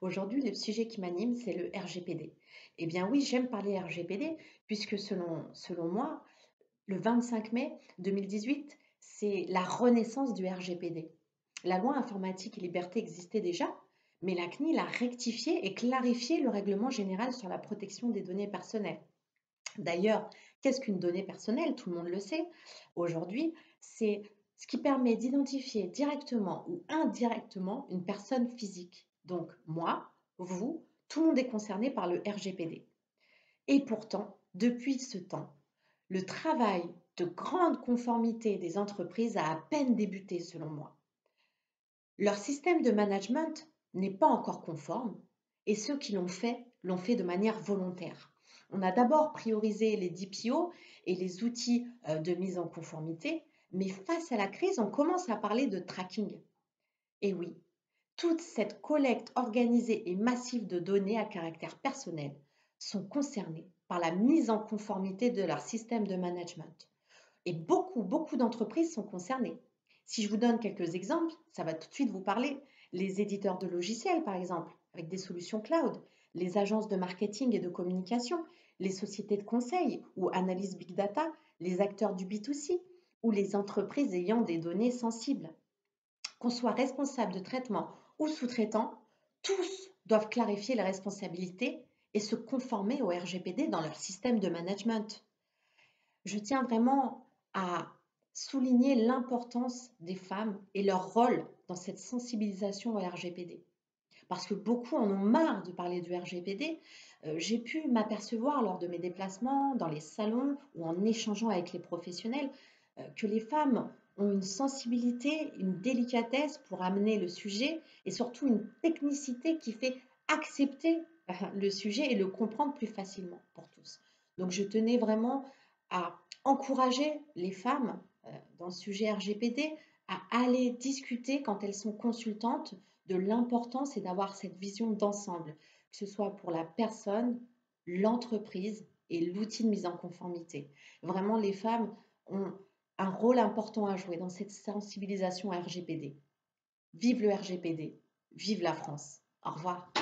Aujourd'hui, le sujet qui m'anime, c'est le RGPD. Eh bien oui, j'aime parler RGPD puisque selon moi, le 25 mai 2018, c'est la renaissance du RGPD. La loi informatique et liberté existait déjà, mais la CNIL a rectifié et clarifié le règlement général sur la protection des données personnelles. D'ailleurs, qu'est-ce qu'une donnée personnelle? Tout le monde le sait. Aujourd'hui, c'est ce qui permet d'identifier directement ou indirectement une personne physique. Donc moi, vous, tout le monde est concerné par le RGPD. Et pourtant, depuis ce temps, le travail de grande conformité des entreprises a à peine débuté selon moi. Leur système de management n'est pas encore conforme et ceux qui l'ont fait de manière volontaire. On a d'abord priorisé les DPO et les outils de mise en conformité, mais face à la crise, on commence à parler de tracking. Et oui, toute cette collecte organisée et massive de données à caractère personnel sont concernées par la mise en conformité de leur système de management. Et beaucoup d'entreprises sont concernées. Si je vous donne quelques exemples, ça va tout de suite vous parler. Les éditeurs de logiciels, par exemple, avec des solutions cloud, les agences de marketing et de communication, les sociétés de conseil ou analyse big data, les acteurs du B2C ou les entreprises ayant des données sensibles. Qu'on soit responsable de traitement ou sous-traitant, tous doivent clarifier les responsabilités et se conformer au RGPD dans leur système de management. Je tiens vraiment à souligner l'importance des femmes et leur rôle dans cette sensibilisation au RGPD. Parce que beaucoup en ont marre de parler du RGPD. J'ai pu m'apercevoir lors de mes déplacements, dans les salons ou en échangeant avec les professionnels, que les femmes ont une sensibilité, une délicatesse pour amener le sujet et surtout une technicité qui fait accepter le sujet et le comprendre plus facilement pour tous. Donc je tenais vraiment à encourager les femmes dans le sujet RGPD à aller discuter quand elles sont consultantes de l'importance et d'avoir cette vision d'ensemble, que ce soit pour la personne, l'entreprise et l'outil de mise en conformité. Vraiment, les femmes ont un rôle important à jouer dans cette sensibilisation à RGPD. Vive le RGPD, vive la France. Au revoir.